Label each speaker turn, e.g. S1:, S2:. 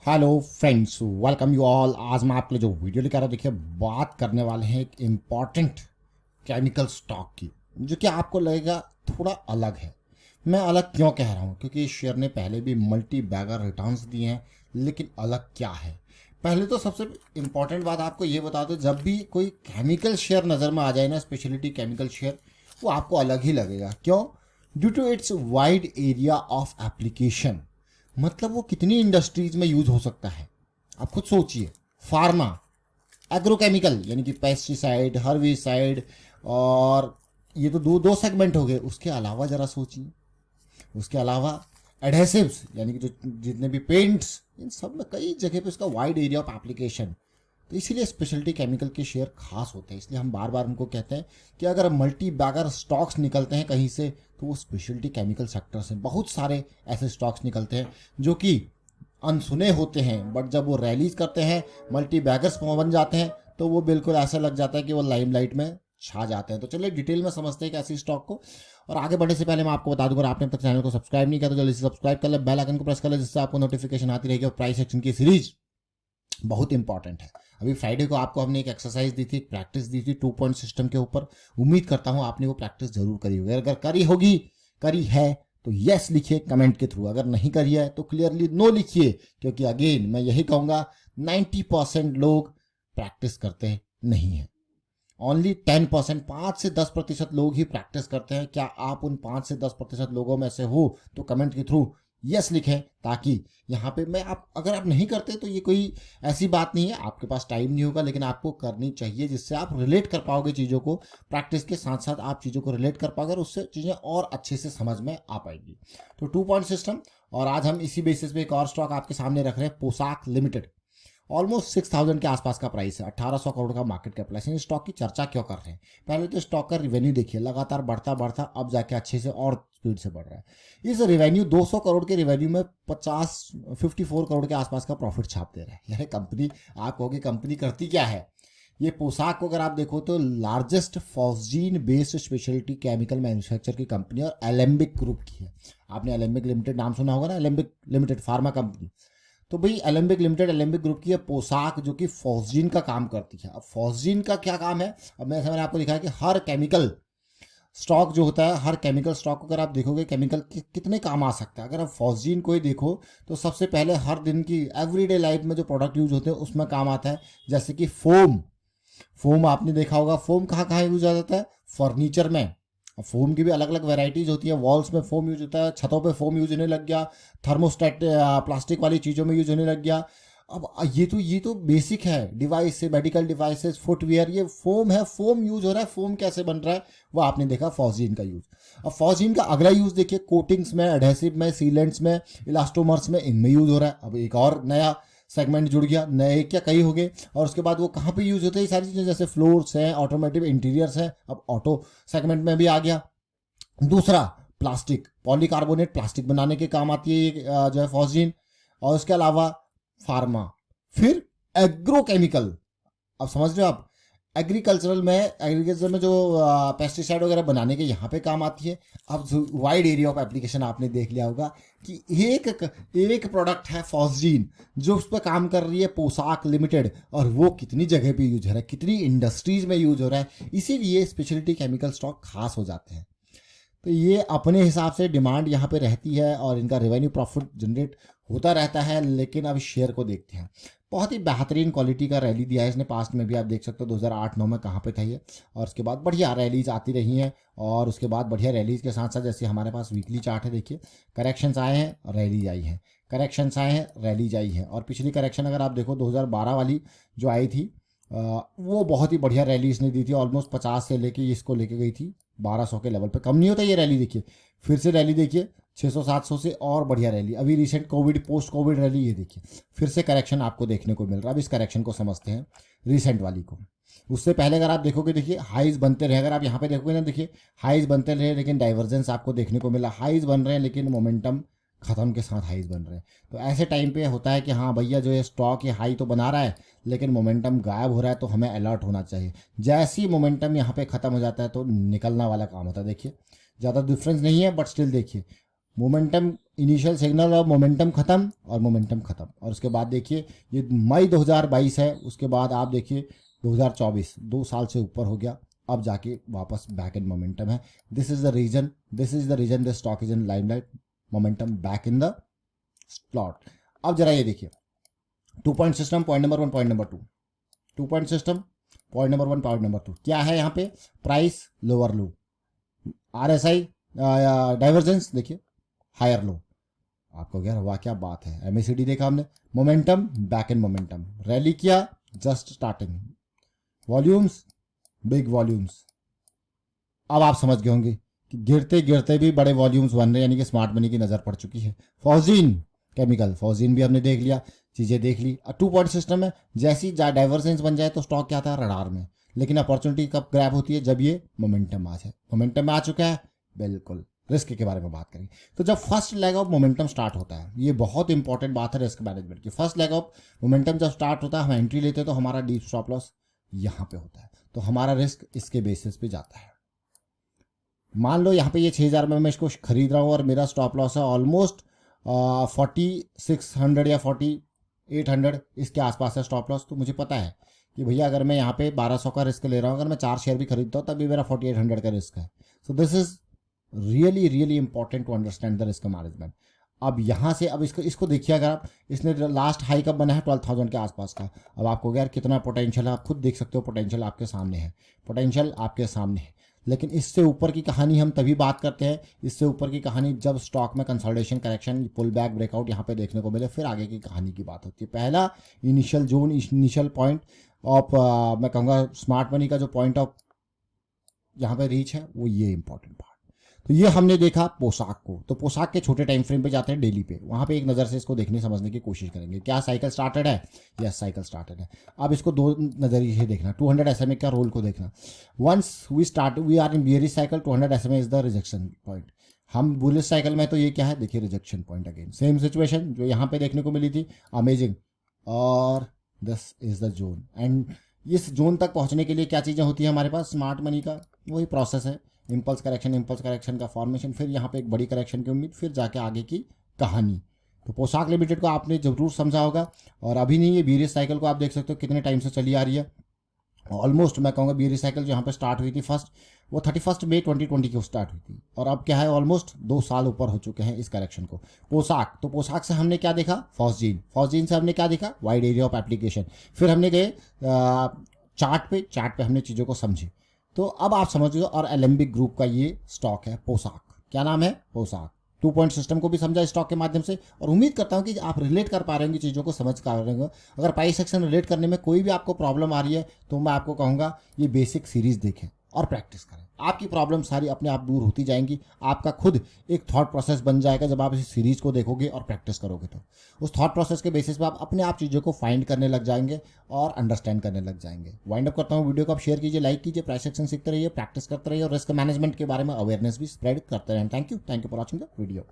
S1: Hello friends, welcome you all. आज मैं आपके लिए जो वीडियो लेकर आ रहा हूँ, देखिए बात करने वाले हैं एक इम्पॉर्टेंट केमिकल स्टॉक की, जो कि आपको लगेगा थोड़ा अलग है। मैं अलग क्यों कह रहा हूँ? क्योंकि इस शेयर ने पहले भी मल्टी बैगर रिटर्न्स दिए हैं, लेकिन अलग क्या है? पहले तो सबसे इम्पॉर्टेंट बात आपको ये बता दो, जब भी कोई केमिकल शेयर नज़र में आ जाए ना, स्पेशलिटी केमिकल शेयर, वो आपको अलग ही लगेगा। क्यों? Due to its wide area of application. मतलब वो कितनी इंडस्ट्रीज में यूज हो सकता है, आप खुद सोचिए। फार्मा, एग्रोकेमिकल यानी कि पेस्टिसाइड, हर्बिसाइड, और ये तो दो दो सेगमेंट हो गए। उसके अलावा जरा सोचिए, उसके अलावा एडहेसिव्स यानी कि जो जितने भी पेंट्स, इन सब में कई जगह पे उसका वाइड एरिया ऑफ एप्लीकेशन। तो इसीलिए स्पेशलिटी केमिकल के शेयर खास होते हैं। इसलिए हम बार बार उनको कहते हैं कि अगर मल्टी बैगर स्टॉक्स निकलते हैं कहीं से, तो वो स्पेशलिटी केमिकल सेक्टर से। बहुत सारे ऐसे स्टॉक्स निकलते हैं जो कि अनसुने होते हैं, बट जब वो रैलीज करते हैं, मल्टी बैगर्स बन जाते हैं, तो वो बिल्कुल ऐसा लग जाता है कि वो लाइमलाइट में छा जाते हैं। तो चलिए डिटेल में समझते हैं कि ऐसी स्टॉक को। और आगे बढ़ने से पहले मैं आपको बता दूंगा, आपने अब तक चैनल को सब्सक्राइब नहीं किया तो जल्दी से सब्सक्राइब कर ले, बेल आइकन को प्रेस कर ले, जिससे आपको नोटिफिकेशन आती रहेगी। और प्राइस एक्शन की सीरीज बहुत इंपॉर्टेंट है। अभी फ्राइडे को आपको हमने एक एक्सरसाइज दी थी, एक प्रैक्टिस दी थी 2 पॉइंट सिस्टम के ऊपर। उम्मीद करता हूं आपने वो प्रैक्टिस जरूर करी होगी। अगर करी होगी, करी है, तो यस लिखिए कमेंट के थ्रू। अगर नहीं करी है तो क्लियरली नो लिखिए, क्योंकि अगेन मैं यही कहूंगा, 90% लोग प्रैक्टिस करते नहीं हैं। ओनली 10%, 5 से 10% लोग ही प्रैक्टिस करते हैं। क्या आप उन 5 से 10% लोगों में से हो? तो कमेंट के थ्रू यस लिखें, ताकि यहाँ पे मैं आप, अगर आप नहीं करते तो ये कोई ऐसी बात नहीं है, आपके पास टाइम नहीं होगा, लेकिन आपको करनी चाहिए, जिससे आप रिलेट कर पाओगे चीज़ों को। प्रैक्टिस के साथ साथ आप चीज़ों को रिलेट कर पाओगे और उससे चीज़ें और अच्छे से समझ में आ पाएंगी। तो 2 पॉइंट सिस्टम। और आज हम इसी बेसिस पे एक और स्टॉक आपके सामने रख रहे हैं, पोशाक लिमिटेड। ऑलमोस्ट 6000 के आसपास का प्राइस है, 1800 करोड़ का मार्केट कैपिटलाइजेशन। स्टॉक की चर्चा क्यों कर रहे हैं? पहले तो स्टॉक का रिवेन्यू देखिए, लगातार बढ़ता बढ़ता अब जाके अच्छे से और स्पीड से बढ़ रहा है। इस रेवेन्यू 200 करोड़ के रेवेन्यू में 54 करोड़ के आसपास का प्रॉफिट छाप दे रहा है। यानी कंपनी, आप कहोगे कंपनी करती क्या है? ये पोशाक को अगर आप देखो तो largest phosgene based speciality chemical manufacture की कंपनी और एलेम्बिक ग्रुप की है। आपने एलेम्बिक लिमिटेड नाम सुना होगा ना, एलेम्बिक लिमिटेड फार्मा कंपनी। तो भाई एलेम्बिक लिमिटेड एलेम्बिक ग्रुप की है पोशाक, जो कि फॉस्जीन का काम करती है। अब फॉस्जीन का क्या काम है? अब मैंने आपको दिखाया कि हर केमिकल स्टॉक जो होता है, हर केमिकल स्टॉक को अगर आप देखोगे, केमिकल कितने काम आ सकता है। अगर आप फॉस्जीन को ही देखो, तो सबसे पहले हर दिन की एवरीडे लाइफ में जो प्रोडक्ट यूज होते हैं उसमें काम आता है। जैसे कि फोम। फोम आपने देखा होगा, फोम कहाँ कहाँ यूज आ जाता है? फर्नीचर में। अब फोम की भी अलग अलग वेराइटीज होती है। वॉल्स में फोम यूज होता है, छतों पे फोम यूज होने लग गया, थर्मोस्टेट प्लास्टिक वाली चीज़ों में यूज होने लग गया। अब ये तो बेसिक है। डिवाइस से मेडिकल डिवाइसेस, फुटवेयर, ये फोम है, फोम यूज हो रहा है। फोम कैसे बन रहा है? वो आपने देखा फॉस्जीन का यूज। अब फॉस्जीन का अगला यूज देखिए, कोटिंग्स में, एडहेसिव में, सीलेंट्स में, इलास्टोमर्स में, इनमें यूज हो रहा है। अब एक और नया सेगमेंट जुड़ गया, नए क्या कई हो गए। और उसके बाद वो कहाँ पे यूज होते हैं ये सारी चीज़ें? जैसे फ्लोर्स हैं, ऑटोमेटिव इंटीरियर्स हैं, अब ऑटो सेगमेंट में भी आ गया। दूसरा, प्लास्टिक, पॉलीकार्बोनेट प्लास्टिक बनाने के काम आती है ये जो है फॉस्जीन। और उसके अलावा फार्मा, फिर एग्रोकेमिकल। अब समझ रहे हो आप? एग्रीकल्चर में जो पेस्टिसाइड वगैरह बनाने के यहाँ पे काम आती है। अब वाइड एरिया ऑफ एप्लीकेशन आपने देख लिया होगा कि एक प्रोडक्ट है फॉस्जीन, जो उस पर काम कर रही है पोशाक लिमिटेड, और वो कितनी जगह पे यूज हो रहा है, कितनी इंडस्ट्रीज में यूज हो रहा है। इसीलिए स्पेशलिटी केमिकल स्टॉक खास हो जाते हैं। तो ये अपने हिसाब से डिमांड यहाँ पे रहती है और इनका रेवेन्यू प्रॉफिट जनरेट होता रहता है। लेकिन अब शेयर को देखते हैं, बहुत ही बेहतरीन क्वालिटी का रैली दिया है इसने। पास्ट में भी आप देख सकते हो 2008-9 में कहाँ पे था ये, और उसके बाद बढ़िया रैलीज आती रही हैं। और उसके बाद बढ़िया रैलीज के साथ साथ, जैसे हमारे पास वीकली चार्ट है, देखिए करेक्शंस आए हैं, रैलीज आई हैं, करेक्शंस आए हैं, रैलीज आई हैं। और पिछली करेक्शन अगर आप देखो 2012 वाली जो आई थी, वो बहुत ही बढ़िया रैली इसने दी थी। ऑलमोस्ट 50 से लेके इसको लेके गई थी 1200 के लेवल पे। कम नहीं होता ये रैली। देखिए फिर से रैली देखिए 600-700 से और बढ़िया रैली। अभी recent Covid, post Covid rally, ये देखिए फिर से करेक्शन आपको देखने को मिल रहा है। अब इस करेक्शन को समझते हैं, रिसेंट वाली को। उससे पहले अगर आप देखोगे, देखिए हाइज बनते रहे। अगर आप यहाँ पे देखोगे ना, देखिए हाइज बनते रहे, लेकिन डाइवर्जेंस आपको देखने को मिला। हाइज बन रहे हैं लेकिन मोमेंटम खत्म के साथ हाइज बन रहे हैं। तो ऐसे टाइम पे होता है कि हाँ भैया, जो ये स्टॉक ये हाई तो बना रहा है, लेकिन मोमेंटम गायब हो रहा है, तो हमें अलर्ट होना चाहिए। जैसे ही मोमेंटम यहाँ पे खत्म हो जाता है तो निकलना वाला काम होता है। देखिए ज़्यादा डिफरेंस नहीं है, बट स्टिल देखिए मोमेंटम इनिशियल सिग्नल और मोमेंटम खत्म और मोमेंटम खत्म, और उसके बाद देखिए ये मई 2022 है, उसके बाद आप देखिए 2024, 2 साल से ऊपर हो गया, अब जाके वापस बैक इन मोमेंटम है। This is the reason the stock is in limelight, momentum back in the slot. अब जरा ये देखिए 2 point system, point number 1, point number 2, 2 point system, point number 1, point number 2 क्या है यहाँ पे, price lower low, RSI divergence देखिए higher low, आपको यार वाह क्या बात है। MACD देखा हमने, momentum back in momentum, rally किया just starting, volumes big volumes. अब आप समझ गए होंगे कि गिरते गिरते भी बड़े वॉल्यूम्स बन रहे हैं, यानी कि स्मार्ट मनी की नज़र पड़ चुकी है। फॉजीन केमिकल, फॉजीन भी हमने देख लिया, चीज़ें देख ली। 2 पॉइंट सिस्टम है, जैसी डाइवर्जेंस बन जाए तो स्टॉक क्या आता है रडार में, लेकिन अपॉर्चुनिटी कब ग्रैब होती है, जब ये मोमेंटम आ जाए। मोमेंटम में आ चुका है, बिल्कुल रिस्क के बारे में बात करेंगे। तो जब first leg of momentum start होता है, ये बहुत इंपॉर्टेंट बात है रिस्क मैनेजमेंट की, फर्स्ट लेग ऑफ मोमेंटम जब स्टार्ट होता है, हम एंट्री लेते हैं तो हमारा डीप स्टॉप लॉस यहाँ पे होता है, तो हमारा रिस्क इसके बेसिस पे जाता है। मान लो यहाँ पे ये 6000 में मैं इसको खरीद रहा हूँ और मेरा स्टॉप लॉस है ऑलमोस्ट 4600 या 4800, इसके आसपास है स्टॉप लॉस। तो मुझे पता है कि भैया अगर मैं यहाँ पे 1200 का रिस्क ले रहा हूँ, अगर मैं 4 शेयर भी खरीदता हूँ तब भी मेरा 4800 का रिस्क है। So this is really really important to understand the risk management. अब यहाँ से अब इसको देखिए, अगर आप इसने लास्ट हाई कब बना है 12000 के आसपास का, अब आपको यार कितना पोटेंशियल है, आप खुद देख सकते हो, पोटेंशियल आपके सामने है, पोटेंशियल आपके सामने है। लेकिन इससे ऊपर की कहानी हम तभी बात करते हैं, इससे ऊपर की कहानी जब स्टॉक में consolidation, correction, pull back, breakout यहाँ पे देखने को मिले, फिर आगे की कहानी की बात होती है। पहला initial zone, initial point of मैं कहूँगा स्मार्ट मनी का जो पॉइंट ऑफ यहाँ पे रीच है वो ये इंपॉर्टेंट पार्ट। तो ये हमने देखा पोशाक को, तो पोशाक के छोटे टाइम फ्रेम पे जाते हैं डेली पे, वहाँ पे एक नज़र से इसको देखने समझने की कोशिश करेंगे। क्या साइकिल स्टार्टेड है? यस साइकिल स्टार्टेड है। अब इसको 2 नज़रिए से देखना, 200 SMA का रोल को देखना। Once we are in bearish cycle, 200 SMA is the rejection point. हम बुलिश साइकिल में तो ये क्या है, देखिए rejection point, again same situation जो यहाँ पे देखने को मिली थी, अमेजिंग, और this is the zone. And इस जोन तक पहुँचने के लिए क्या चीज़ें होती हैं हमारे पास, स्मार्ट मनी का वही प्रोसेस है, इम्पल्स करेक्शन का फॉर्मेशन, फिर यहाँ पे एक बड़ी करेक्शन की उम्मीद, फिर जाके आगे की कहानी। तो पोशाक लिमिटेड को आपने जरूर समझा होगा, और अभी नहीं, ये बियरिश साइकिल को आप देख सकते हो कितने टाइम से चली आ रही है। ऑलमोस्ट मैं कहूँगा बियरिश साइकिल जो यहाँ पे स्टार्ट हुई थी फर्स्ट, वो 31 मई 2020 को स्टार्ट हुई थी, और अब क्या है ऑलमोस्ट 2 साल ऊपर हो चुके हैं इस करेक्शन को। पोशाक, तो पोशाक से हमने क्या देखा, फॉस्जीन से हमने क्या देखा, वाइड एरिया ऑफ एप्लीकेशन। फिर हमने गए चार्ट पे हमने चीज़ों को समझी। तो अब आप समझ लो, और एलेम्बिक ग्रुप का ये स्टॉक है पोशाक, क्या नाम है, पोशाक। 2 पॉइंट सिस्टम को भी समझा स्टॉक के माध्यम से, और उम्मीद करता हूँ कि आप रिलेट कर पा रहे होंगे, चीज़ों को समझ पा रहे होंगे। अगर प्राइस एक्शन रिलेट करने में कोई भी आपको प्रॉब्लम आ रही है तो मैं आपको कहूँगा ये बेसिक सीरीज देखें और प्रैक्टिस करें, आपकी प्रॉब्लम सारी अपने आप दूर होती जाएंगी। आपका खुद एक थॉट प्रोसेस बन जाएगा जब आप इस सीरीज को देखोगे और प्रैक्टिस करोगे, तो उस थॉट प्रोसेस के बेसिस पे आप अपने आप चीज़ों को फाइंड करने लग जाएंगे और अंडरस्टैंड करने लग जाएंगे। वाइंड अप करता हूँ, वीडियो को आप शेयर कीजिए, लाइक कीजिए, प्राइस एक्शन सीखते रहिए, प्रैक्टिस करते रहिए, और रिस्क मैनेजमेंट के बारे में अवेयरनेस भी स्प्रेड करते रहें। Thank you for watching the video.